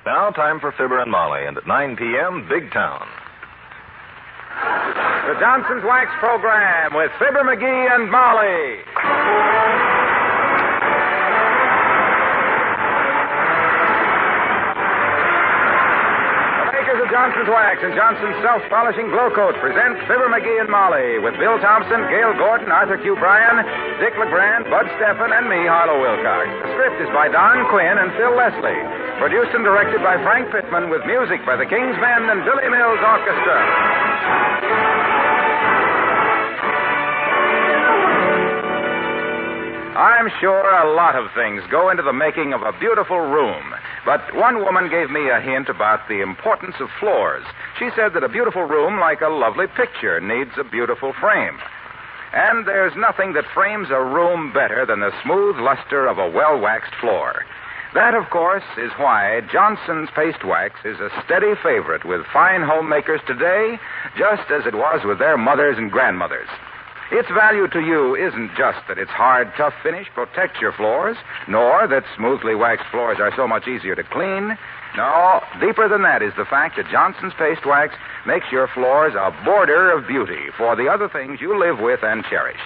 Now, time for Fibber and Molly, and at 9 p.m., Big Town. The Johnson's Wax Program with Fibber McGee and Molly. The makers of Johnson's Wax and Johnson's Self-Polishing Glow Coat present Fibber McGee and Molly with Bill Thompson, Gail Gordon, Arthur Q. Bryan, Dick LeGrand, Bud Steffen, and me, Harlow Wilcox. The script is by Don Quinn and Phil Leslie. Produced and directed by Frank Pittman with music by the King's Men and Billy Mills Orchestra. I'm sure a lot of things go into the making of a beautiful room. But one woman gave me a hint about the importance of floors. She said that a beautiful room, like a lovely picture, needs a beautiful frame. And there's nothing that frames a room better than the smooth luster of a well-waxed floor. That, of course, is why Johnson's Paste Wax is a steady favorite with fine homemakers today, just as it was with their mothers and grandmothers. Its value to you isn't just that its hard, tough finish protects your floors, nor that smoothly waxed floors are so much easier to clean. No, deeper than that is the fact that Johnson's Paste Wax makes your floors a border of beauty for the other things you live with and cherish.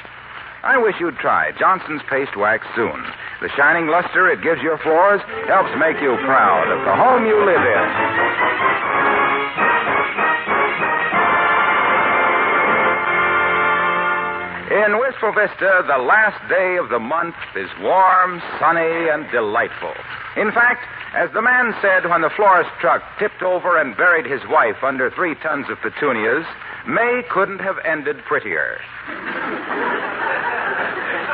I wish you'd try Johnson's Paste Wax soon. The shining luster it gives your floors helps make you proud of the home you live in. In Wistful Vista, the last day of the month is warm, sunny, and delightful. In fact, as the man said when the florist truck tipped over and buried his wife under 3 tons of petunias, May couldn't have ended prettier.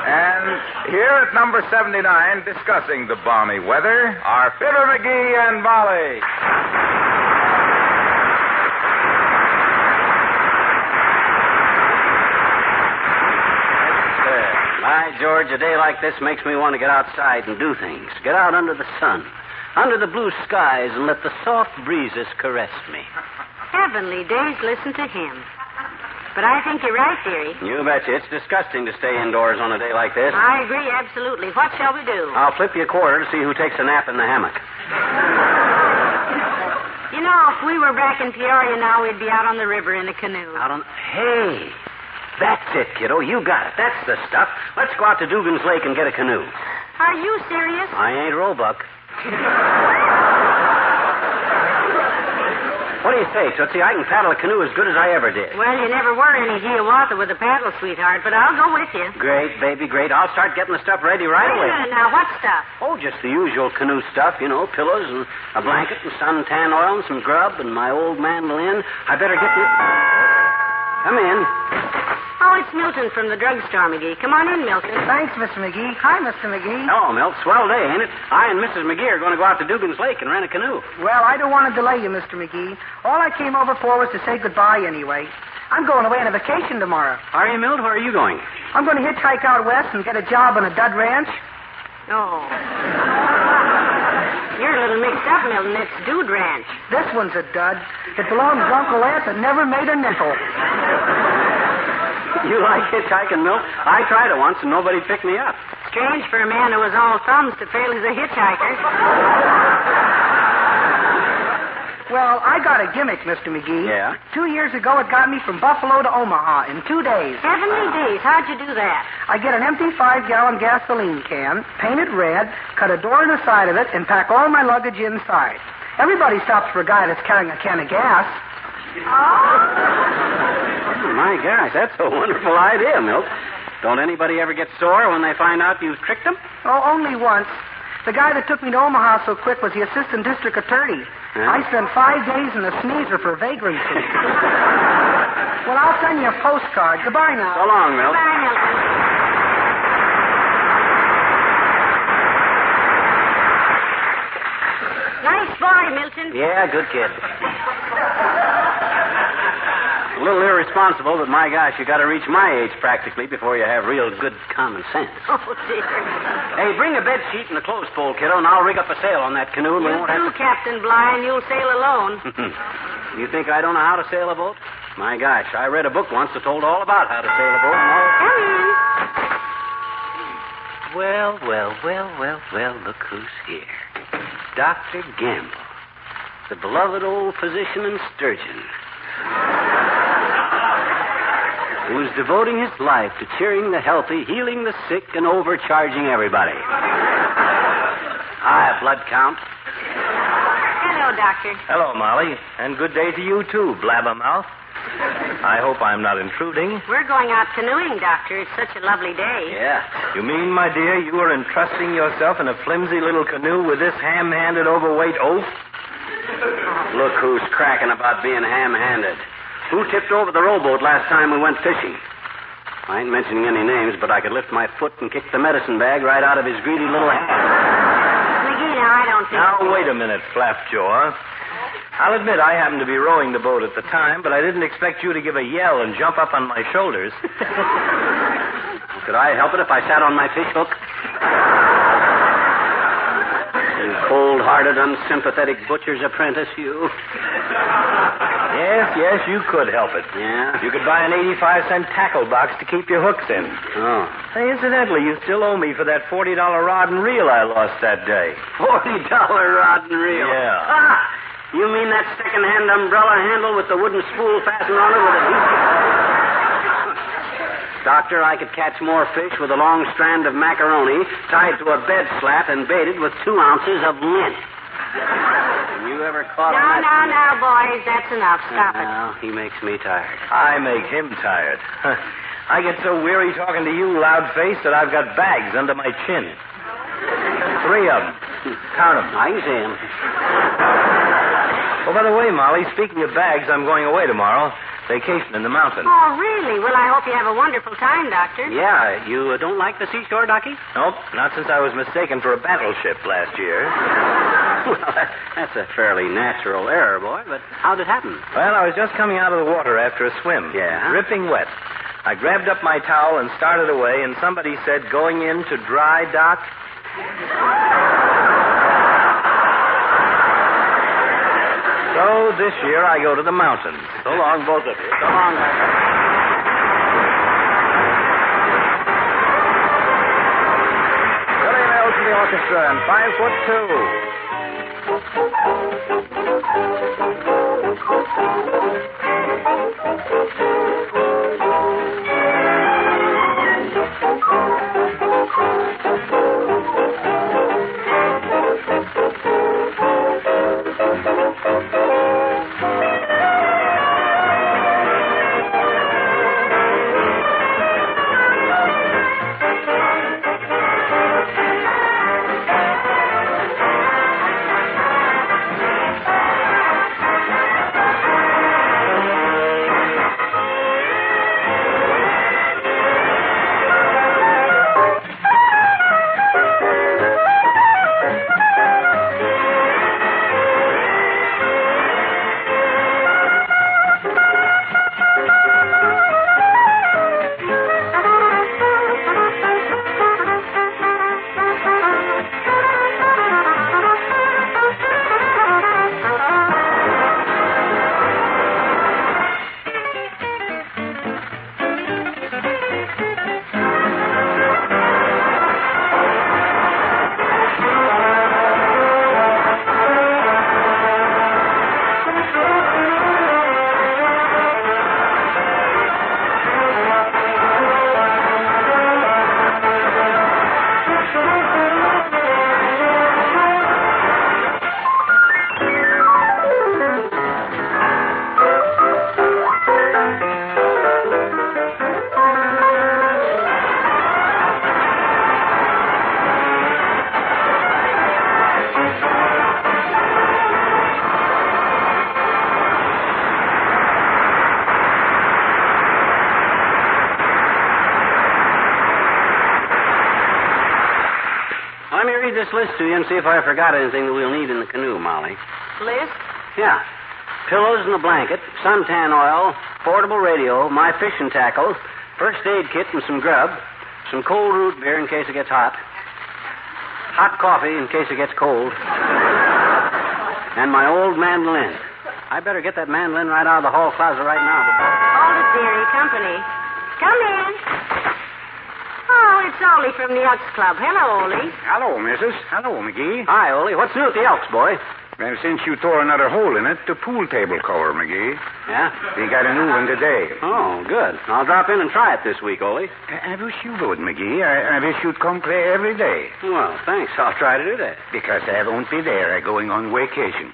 And here at number 79, discussing the balmy weather, are Fibber McGee and Molly. By George, a day like this makes me want to get outside and do things. Get out under the sun, under the blue skies, and let the soft breezes caress me. Heavenly days, listen to him. But I think you're right, dearie. You betcha. It's disgusting to stay indoors on a day like this. I agree, absolutely. What shall we do? I'll flip you a quarter to see who takes a nap in the hammock. You know, if we were back in Peoria now, we'd be out on the river in a canoe. Hey, that's it, kiddo. You got it. That's the stuff. Let's go out to Dugan's Lake and get a canoe. Are you serious? I ain't Roebuck. What do you say, Tootsie? I can paddle a canoe as good as I ever did. Well, you never were any Hiawatha with a paddle, sweetheart, but I'll go with you. Great, baby, great. I'll start getting the stuff ready right away. Wait a minute now, what stuff? Oh, just the usual canoe stuff, you know, pillows and a blanket and suntan oil and some grub and my old mandolin. I better get you... Come in. Oh, it's Milton from the drugstore, McGee. Come on in, Milton. Thanks, Mr. McGee. Hi, Mr. McGee. Hello, Milt. Swell day, ain't it? I and Mrs. McGee are going to go out to Dugan's Lake and rent a canoe. Well, I don't want to delay you, Mr. McGee. All I came over for was to say goodbye anyway. I'm going away on a vacation tomorrow. Are you, Milt? Where are you going? I'm going to hitchhike out west and get a job on a dud ranch. Oh. You're a little mixed up, Milton. It's Dude Ranch. This one's a dud. It belongs to Uncle Ed that never made a nickel. You like hitchhiking, Milt? I tried it once and nobody picked me up. Strange for a man who was all thumbs to fail as a hitchhiker. Well, I got a gimmick, Mr. McGee. Yeah? 2 years ago, it got me from Buffalo to Omaha in 2 days. Heavenly days. How'd you do that? I get an empty 5-gallon gasoline can, paint it red, cut a door in the side of it, and pack all my luggage inside. Everybody stops for a guy that's carrying a can of gas. Oh, my gosh, that's a wonderful idea, Milt. Don't anybody ever get sore when they find out you've tricked them? Oh, only once. The guy that took me to Omaha so quick was the assistant district attorney. Yeah. I spent 5 days in a sneezer for vagrancy. Well, I'll send you a postcard. Goodbye now. So long, Milt. Bye, Milton. Nice boy, Milton. Yeah, good kid. A little irresponsible, but my gosh, you got to reach my age practically before you have real good common sense. Oh, dear. Hey, bring a bed sheet and a clothes pole, kiddo, and I'll rig up a sail on that canoe. And we won't have to... Captain Bligh, and you'll sail alone. You think I don't know how to sail a boat? My gosh, I read a book once that told all about how to sail a boat. And all... Come in. Well, look who's here. Dr. Gamble. the beloved old physician and sturgeon, who's devoting his life to cheering the healthy, healing the sick, and overcharging everybody. Hi, blood count. Hello, Doctor. Hello, Molly. And good day to you, too, blabbermouth. I hope I'm not intruding. We're going out canoeing, Doctor. It's such a lovely day. Yeah. You mean, my dear, you are entrusting yourself in a flimsy little canoe with this ham-handed, overweight oaf? Look who's cracking about being ham-handed. Who tipped over the rowboat last time we went fishing? I ain't mentioning any names, but I could lift my foot and kick the medicine bag right out of his greedy little hand. McGee, now, I don't think... Now, wait a minute, Flapjaw. I'll admit I happened to be rowing the boat at the time, but I didn't expect you to give a yell and jump up on my shoulders. Could I help it if I sat on my fish hook? You cold-hearted, unsympathetic butcher's apprentice, you. Yes, you could help it. Yeah? You could buy an 85-cent tackle box to keep your hooks in. Oh. Hey, incidentally, you still owe me for that $40 rod and reel I lost that day. $40 rod and reel? Yeah. Ah! You mean that second-hand umbrella handle with the wooden spool fastened on it with a deep... Doctor, I could catch more fish with a long strand of macaroni tied to a bed slat and baited with 2 ounces of lint. Have you ever caught him? Now, boys, that's enough. Stop it. Well, he makes me tired. I make him tired. I get so weary talking to you, loud-faced, that I've got bags under my chin. 3 of them. Count them. I can see him. Oh, by the way, Molly, speaking of bags, I'm going away tomorrow. Vacation in the mountains. Oh, really? Well, I hope you have a wonderful time, Doctor. Yeah, you don't like the seashore, Docky? Nope, not since I was mistaken for a battleship last year. Well, that's a fairly natural error, boy, but how'd it happen? Well, I was just coming out of the water after a swim. Yeah? Dripping wet. I grabbed up my towel and started away, and somebody said, going in to dry dock. So this year I go to the mountains. So long, both of you. So long. Willie Mills to the orchestra and 4:02. Let me read this list to you and see if I forgot anything that we'll need in the canoe, Molly. List? Yeah. Pillows and a blanket, suntan oil, portable radio, my fishing tackle, first aid kit and some grub, some cold root beer in case it gets hot, hot coffee in case it gets cold, and my old mandolin. I better get that mandolin right out of the hall closet right now. Hold it, dearie. Company. Come in. Oh, it's Ole from the Elks Club. Hello, Ole. Hello, Mrs. Hello, McGee. Hi, Ole. What's new at the Elks, boy? Well, since you tore another hole in it, the pool table cover, McGee. Yeah? We got a new one today. Oh, good. I'll drop in and try it this week, Ole. I wish you would, McGee. I wish you'd come play every day. Well, thanks. I'll try to do that. Because I won't be there. I'm going on vacation.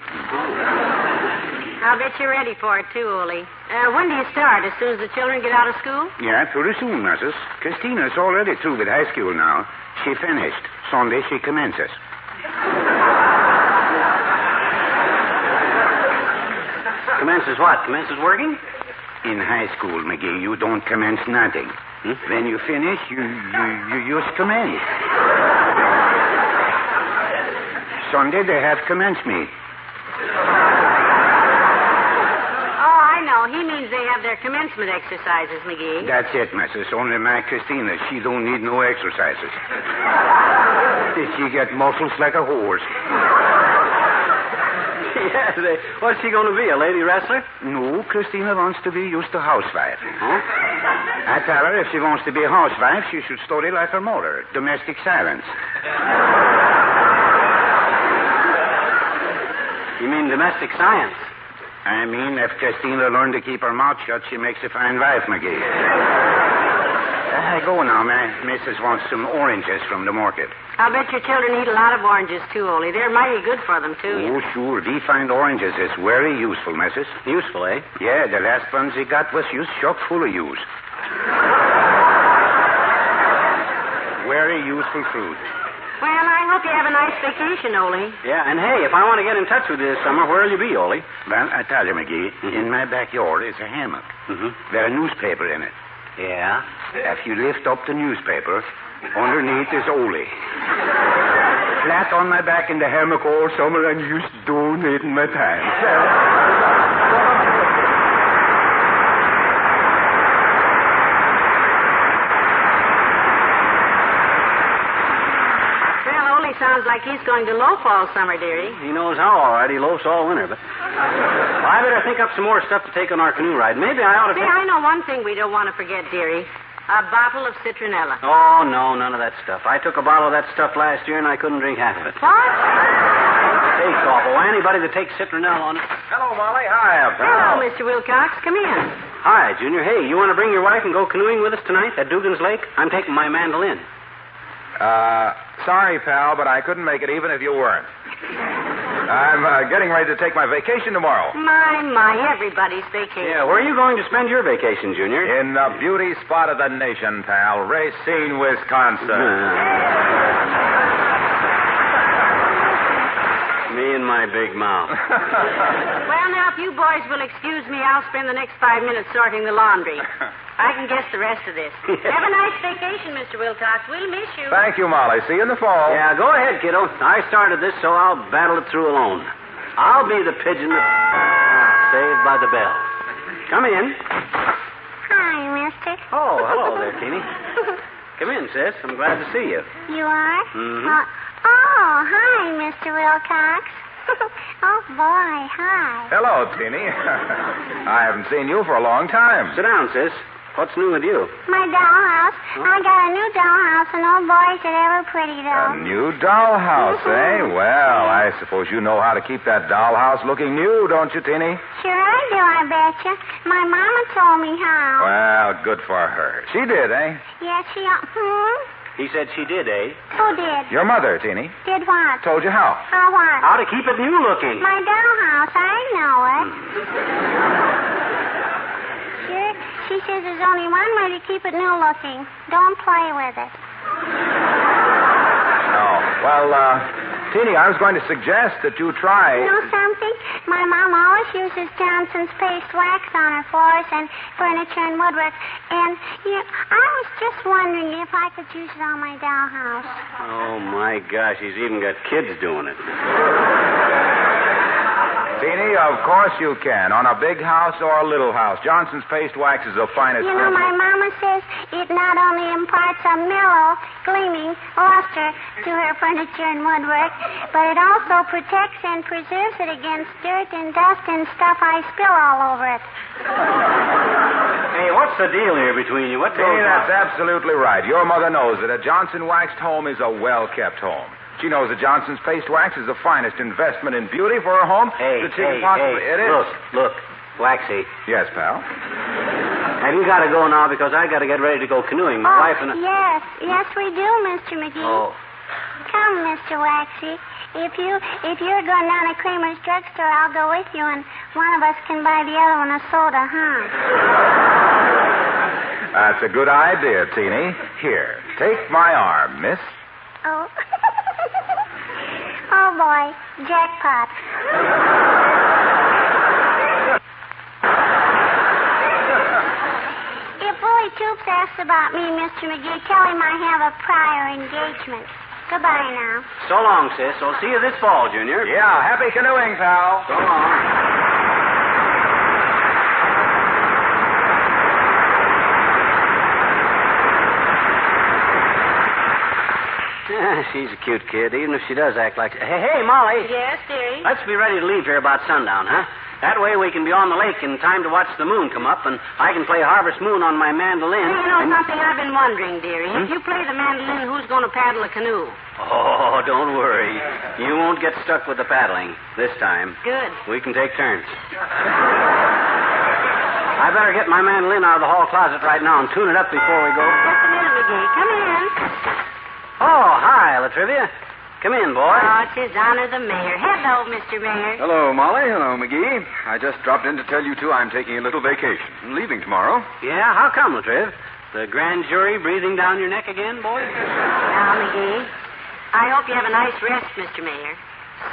I'll bet you're ready for it, too, Ole. When do you start? As soon as the children get out of school? Yeah, pretty soon, Mrs. Christina's already through with high school now. She finished. Sunday she commences. Commences what? Commences working? In high school, McGee, you don't commence nothing. When you finish, you just commence. Sunday they have commence meet. Oh, I know. He means they have their commencement exercises, McGee. That's it, Mrs. Only my Christina, she don't need no exercises. She get muscles like a horse. Yeah, what's she going to be, a lady wrestler? No, Christina wants to be just a housewife. Huh? I tell her if she wants to be a housewife, she should study like her mother, domestic silence. You mean domestic science? I mean, if Christina learned to keep her mouth shut, she makes a fine wife, McGee. I go now. My missus wants some oranges from the market. I'll bet your children eat a lot of oranges, too, Ole. They're mighty good for them, too. Oh, sure. We find oranges is very useful, missus. Useful, eh? Yeah, the last ones we got was just chock full of use. Very useful fruit. Well, I hope you have a nice vacation, Ole. Yeah, and hey, if I want to get in touch with you this summer, where'll you be, Ole? Well, I tell you, McGee, in my backyard is a hammock. There's a newspaper in it. Yeah? If you lift up the newspaper, underneath is Ole. Flat on my back in the hammock all summer and just donating my time. Sounds like he's going to loaf all summer, dearie. He knows how, all right. He loafs all winter, but... Well, I better think up some more stuff to take on our canoe ride. Maybe I ought to... See, I know one thing we don't want to forget, dearie. A bottle of citronella. Oh, no, none of that stuff. I took a bottle of that stuff last year, and I couldn't drink half of it. What? Tastes awful. Anybody that takes citronella on it... Hello, Molly. Hi, Hello, Mr. Wilcox. Come in. Hi, Junior. Hey, you want to bring your wife and go canoeing with us tonight at Dugan's Lake? I'm taking my mandolin. Sorry, pal, but I couldn't make it even if you weren't. I'm getting ready to take my vacation tomorrow. My, everybody's vacation. Yeah, where are you going to spend your vacation, Junior? In the beauty spot of the nation, pal. Racine, Wisconsin. Me and my big mouth. Well, now, if you boys will excuse me, I'll spend the next 5 minutes sorting the laundry. I can guess the rest of this. Have a nice vacation, Mr. Wilcox. We'll miss you. Thank you, Molly. See you in the fall. Yeah, go ahead, kiddo. I started this, so I'll battle it through alone. I'll be the pigeon that... saved by the bell. Come in. Hi, mister. Oh, hello there, Teeny. Come in, sis. I'm glad to see you. You are? Mm-hmm. Hi, Mr. Wilcox. Oh, boy, hi. Hello, Teeny. I haven't seen you for a long time. Sit down, sis. What's new with you? My dollhouse. I got a new dollhouse, and oh, boy, is it ever pretty, though. A new dollhouse, eh? Well, I suppose you know how to keep that dollhouse looking new, don't you, Teeny? Sure I do, I betcha. My mama told me how. Well, good for her. She did, eh? Yes, she... He said she did, eh? Who did? Your mother, Teeny. Did what? Told you how. How what? How to keep it new looking. My dollhouse, I know it. Sure, she says there's only one way to keep it new looking. Don't play with it. Oh, well, Teeny, I was going to suggest that you try... You know something? My mom always uses Johnson's paste wax on her floors and furniture and woodwork. And, I was just wondering if I could use it on my dollhouse. Oh, my gosh. He's even got kids doing it. Teeny, of course you can. On a big house or a little house. Johnson's paste wax is the finest... You know, my mama says it not only imparts a mellow, gleaming luster to her furniture and woodwork, but it also protects and preserves it against dirt and dust and stuff I spill all over it. Hey, what's the deal here between you? What goes Teeny, on? that's absolutely right. Your mother knows that a Johnson waxed home is a well-kept home. She knows that Johnson's paste wax is the finest investment in beauty for her home that she can possibly... It is. Look, Waxy. Yes, pal? Have you got to go now because I got to get ready to go canoeing. My wife and... Yes, we do, Mr. McGee. Oh. Come, Mr. Waxy. If you're going down to Kramer's drugstore, I'll go with you, and one of us can buy the other one a soda, huh? That's a good idea, Teeny. Here, take my arm, miss. Oh. Oh, boy. Jackpot. If Bully Toops asks about me, Mr. McGee, tell him I have a prior engagement. Goodbye now. So long, sis. I'll see you this fall, Junior. Yeah, happy canoeing, pal. So long. She's a cute kid, even if she does act like... Hey, Molly. Yes, dearie? Let's be ready to leave here about sundown, huh? That way we can be on the lake in time to watch the moon come up, and I can play Harvest Moon on my mandolin. Well, you know something I've been wondering, dearie? If you play the mandolin, who's going to paddle a canoe? Oh, don't worry. You won't get stuck with the paddling this time. Good. We can take turns. I better get my mandolin out of the hall closet right now and tune it up before we go. Just a minute, McGee. Come in. Oh, hi, Latrivia. Come in, boy. Oh, it's his honor the mayor. Hello, Mr. Mayor. Hello, Molly. Hello, McGee. I just dropped in to tell you two I'm taking a little vacation. I'm leaving tomorrow. Yeah, how come, Latriv? The grand jury breathing down your neck again, boy? Now, McGee, I hope you have a nice rest, Mr. Mayor.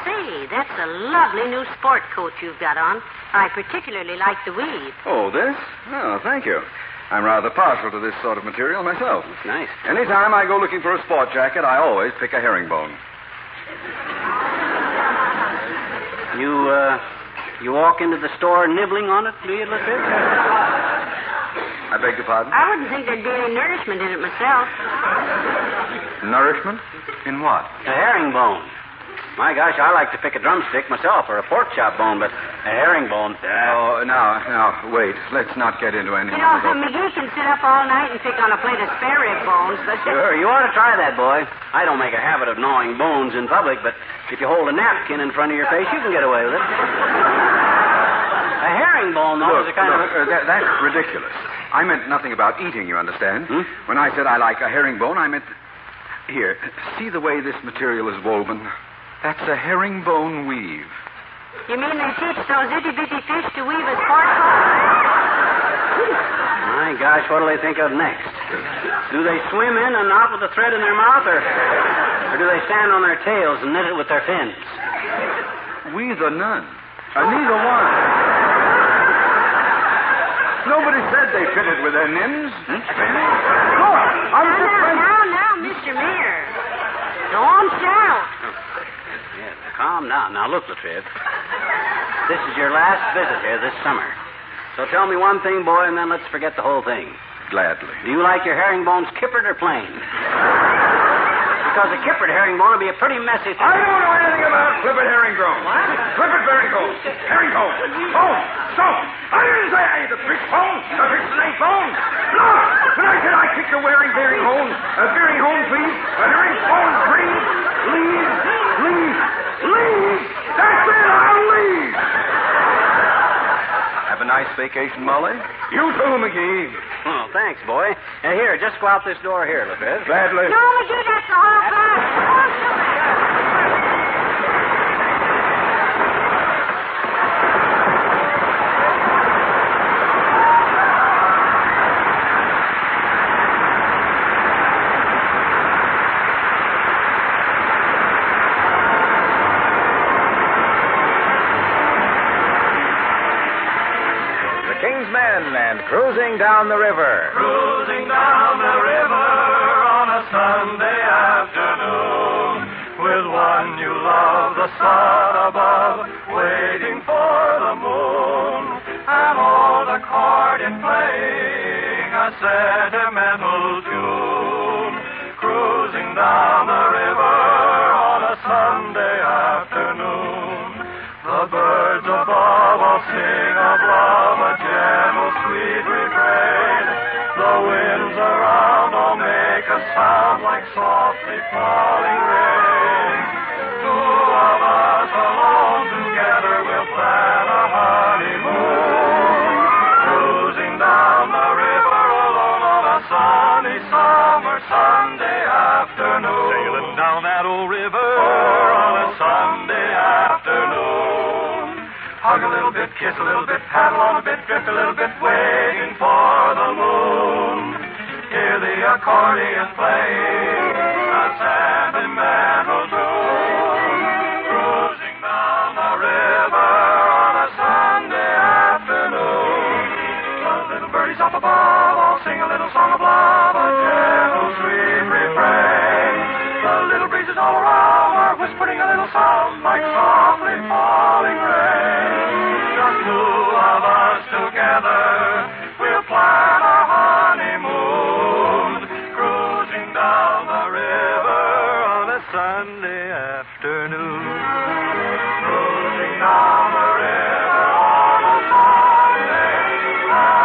Say, that's a lovely new sport coat you've got on. I particularly like the weave. Oh, this? Oh, thank you. I'm rather partial to this sort of material myself. It's nice. Anytime I go looking for a sport jacket, I always pick a herringbone. You walk into the store nibbling on it, do you, Latriv? I beg your pardon? I wouldn't think there'd be any nourishment in it myself. Nourishment? In what? A herringbone. My gosh, I like to pick a drumstick myself or a pork chop bone, but a herringbone. Oh, now, wait. Let's not get into any You know, more. McGee can sit up all night and pick on a plate of spare rib bones, but... Sure, you ought to try that, boy. I don't make a habit of gnawing bones in public, but if you hold a napkin in front of your face, you can get away with it. A herringbone, though, is a kind of... That's ridiculous. I meant nothing about eating, you understand? Hmm? When I said I like a herringbone, I meant... Here, see the way this material is woven? That's a herringbone weave. You mean they teach those itty-bitty fish to weave a sport coat? My gosh, what'll they think of next? Do they swim in and out with the thread in their mouth, or do they stand on their tails and knit it with their fins? We's a none. Neither one. Nobody said they fitted with their nims. Look, I'm Now, Mr. Mayor. Don't shout. Yeah, calm down. Now, look, Latriv. This is your last visit here this summer. So tell me one thing, boy, and then let's forget the whole thing. Gladly. Do you like your herringbones kippered or plain? Because a kippered herringbone would be a pretty messy thing. I don't know anything about clipped herringbone. What? Clipped herringbone. Herringbone. Bone. Stone. I didn't say I ate the fish bone. The fish snake bone. Look! When I said I kicked a wearing herringbone. A herringbone, please. A herringbone, please. Leave. That's it. I'll leave. Have a nice vacation, Molly? You too, McGee. Oh, thanks, boy. Here, just go out this door here, Latriv. Gladly. No, McGee, that's the whole class. And cruising down the river. Cruising down the river on a Sunday afternoon, with one you love, the sun above, waiting for the moon, an old accordion playing a sentimental tune. Cruising down the river on a Sunday afternoon, the birds above all sing of love, a gentle, sweet refrain. The winds around all make a sound like softly falling rain. Sunday afternoon. Sailing down that old river on a Sunday afternoon. Hug a little bit, kiss a little bit, paddle on a bit, drift a little bit, waiting for the moon. Hear the accordion play, a Sandy man will tune. Cruising down the river on a Sunday afternoon. The little birdies up above all sing a little song of love, a gentle, sweet refrain. The little breezes all around are whispering a little sound like softly falling rain. Just two of us together, we'll plan our honeymoon, cruising down the river on a Sunday afternoon. Cruising down the river on a Sunday afternoon.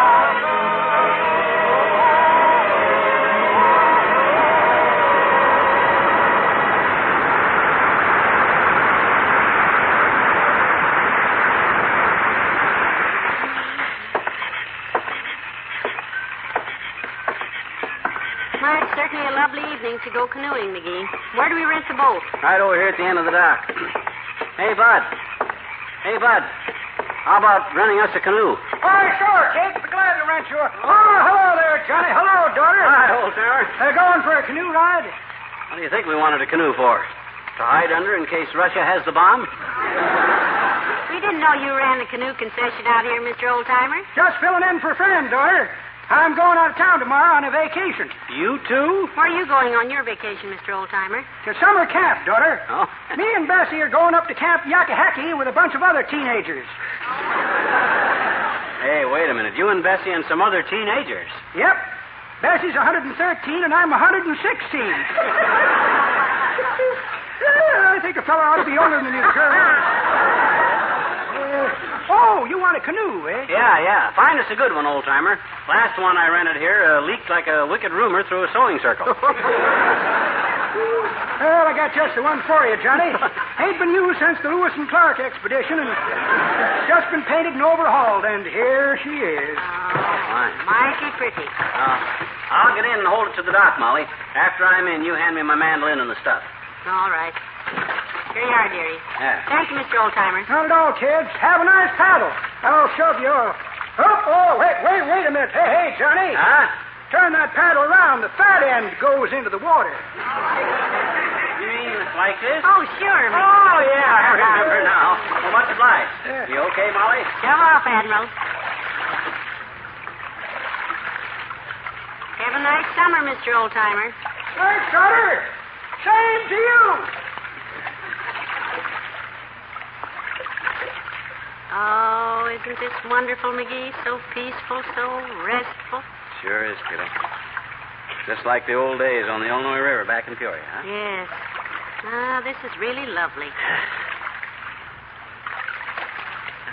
Well, it's certainly a lovely evening to go canoeing, McGee. Where do we rent the boat? Right over here at the end of the dock. Hey, Bud. Hey, Bud. How about renting us a canoe? Why, sure, kid. Be glad to rent you a... Oh, hello there, Johnny. Hello, daughter. Hi, old timer. Going for a canoe ride? What do you think we wanted a canoe for? To hide under in case Russia has the bomb? We didn't know you ran the canoe concession out here, Mr. Oldtimer. Just filling in for a friend, daughter. I'm going out of town tomorrow on a vacation. You too? Where are you going on your vacation, Mr. Oldtimer? To summer camp, daughter. Oh. Me and Bessie are going up to Camp Yakahaki with a bunch of other teenagers. Hey, wait a minute. You and Bessie and some other teenagers. Yep. Bessie's 113 and I'm 116. I think a fella ought to be older than his girl. Oh, you want a canoe, eh? Yeah. Find us a good one, old-timer. Last one I rented here leaked like a wicked rumor through a sewing circle. Well, I got just the one for you, Johnny. Ain't been used since the Lewis and Clark expedition, and it's just been painted and overhauled, and here she is. Fine. Mighty pretty. I'll get in and hold it to the dock, Molly. After I'm in, you hand me my mandolin and the stuff. All right. Here you are, dearie. Yeah. Thank you, Mr. Oldtimer. Not at all, kids. Have a nice paddle. I'll shove you off. Oh, wait a minute. Hey, Johnny. Huh? Turn that paddle around. The fat end goes into the water. You mean like this? Oh, sure, McGee. Oh, yeah, I remember now. Well, much obliged. Yeah. You okay, Molly? Shove off, Admiral. Have a nice summer, Mr. Oldtimer. Thanks, daughter. Same to you. Oh, isn't this wonderful, McGee? So peaceful, so restful. Sure is, kiddo. Just like the old days on the Illinois River back in Peoria, huh? Yes. This is really lovely.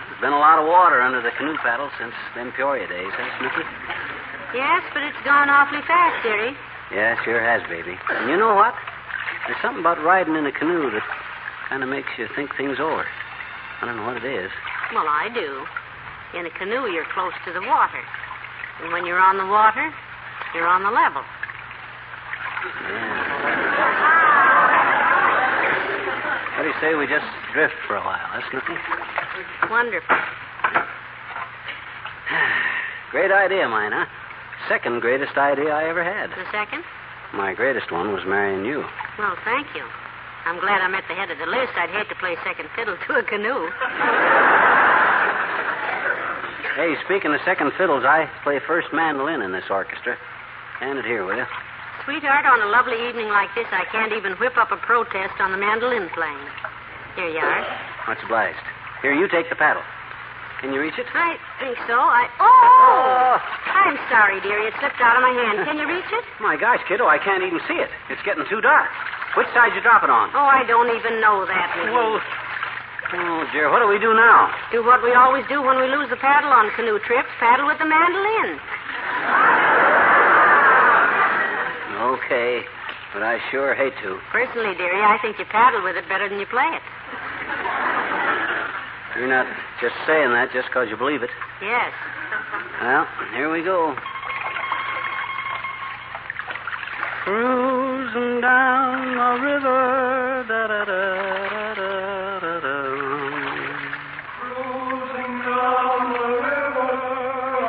There's been a lot of water under the canoe paddle since them Peoria days, hasn't it? Yes, but it's gone awfully fast, dearie. Yeah, sure has, baby. And you know what? There's something about riding in a canoe that kind of makes you think things over. I don't know what it is. Well, I do. In a canoe, you're close to the water. And when you're on the water, you're on the level. Yeah. What do you say we just drift for a while? That's nothing. Wonderful. Great idea, mine, huh? Second greatest idea I ever had. The second? My greatest one was marrying you. Well, thank you. I'm glad I'm at the head of the list. I'd hate to play second fiddle to a canoe. Hey, speaking of second fiddles, I play first mandolin in this orchestra. Hand it here, will you? Sweetheart, on a lovely evening like this, I can't even whip up a protest on the mandolin playing. Here you are. Much obliged. Here, you take the paddle. Can you reach it? I think so. Oh! I'm sorry, dearie. It slipped out of my hand. Can you reach it? My gosh, kiddo, I can't even see it. It's getting too dark. Which side you drop it on? Oh, I don't even know that, McGee. Well, oh, dear, what do we do now? Do what we always do when we lose the paddle on canoe trips. Paddle with the mandolin. Okay, but I sure hate to. Personally, dearie, I think you paddle with it better than you play it. You're not just saying that just because you believe it. cruising down the river, da-da-da-da-da-da-da. Cruising down the river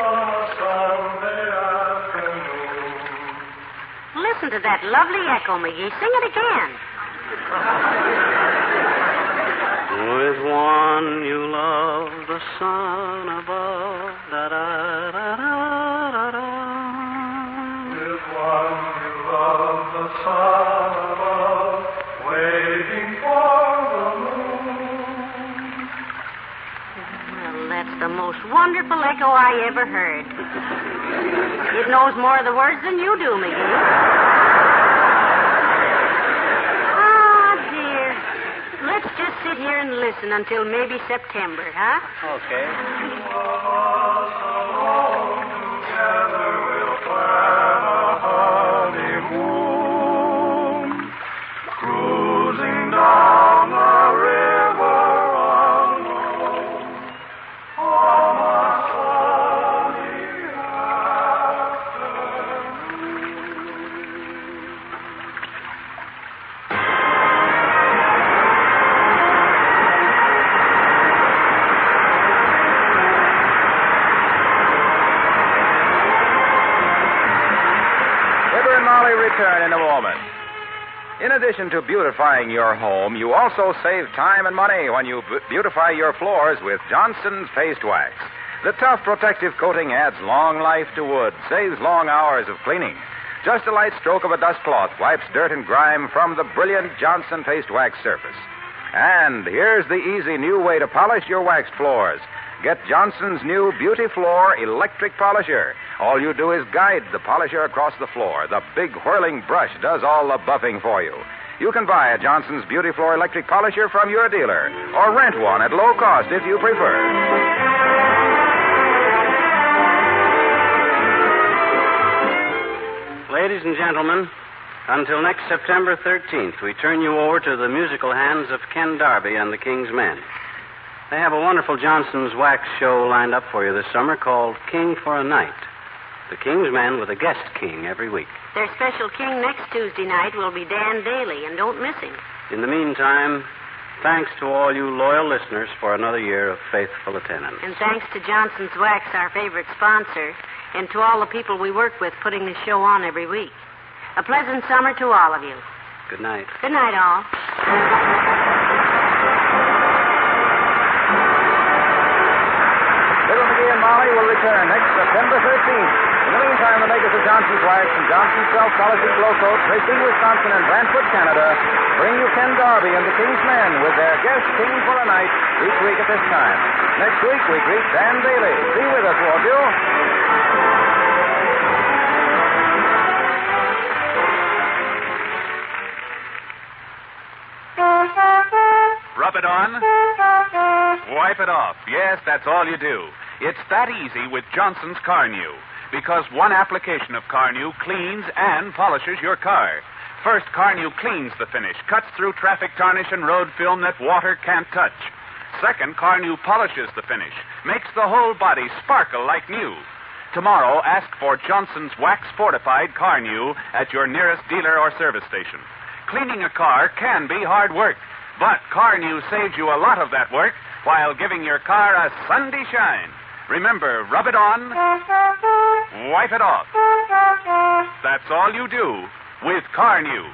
on a Sunday afternoon. Listen to that lovely echo, McGee. Sing it again. With one you love, the sun above, da-da-da-da-da-da. With one you love, the sun above, waiting for the moon. Well, that's the most wonderful echo I ever heard. It knows more of the words than you do, McGee. Let's just sit here and listen until maybe September, huh? Okay. Together we'll plan a honeymoon, cruising down the river alone on a sunny return in a moment. In addition to beautifying your home, you also save time and money when you beautify your floors with Johnson's Paste Wax. The tough protective coating adds long life to wood, saves long hours of cleaning. Just a light stroke of a dust cloth wipes dirt and grime from the brilliant Johnson Paste Wax surface. And here's the easy new way to polish your waxed floors. Get Johnson's new Beauty Floor Electric Polisher. All you do is guide the polisher across the floor. The big whirling brush does all the buffing for you. You can buy a Johnson's Beauty Floor Electric Polisher from your dealer, or rent one at low cost if you prefer. Ladies and gentlemen, until next September 13th, we turn you over to the musical hands of Ken Darby and the King's Men. They have a wonderful Johnson's Wax show lined up for you this summer called King for a Night. The King's Men with a guest king every week. Their special king next Tuesday night will be Dan Daly, and don't miss him. In the meantime, thanks to all you loyal listeners for another year of faithful attendance. And thanks to Johnson's Wax, our favorite sponsor, and to all the people we work with putting the show on every week. A pleasant summer to all of you. Good night. Good night, all. Fibber McGee and Molly will return next September 13th. In the meantime, the makers of Johnson's Wax and Johnson's Self-Polishing Glow Coat, Racine, Wisconsin, and Brantford, Canada, bring you Ken Darby and the King's Men with their guest king for a night each week at this time. Next week, we greet Dan Daly. Be with us, won't you? Rub it on. Wipe it off. Yes, that's all you do. It's that easy with Johnson's Carnew, because one application of Carnew cleans and polishes your car. First, Carnew cleans the finish, cuts through traffic tarnish and road film that water can't touch. Second, Carnew polishes the finish, makes the whole body sparkle like new. Tomorrow, ask for Johnson's Wax Fortified Carnew at your nearest dealer or service station. Cleaning a car can be hard work, but Carnew saves you a lot of that work while giving your car a Sunday shine. Remember, rub it on, wipe it off. That's all you do with Carnew.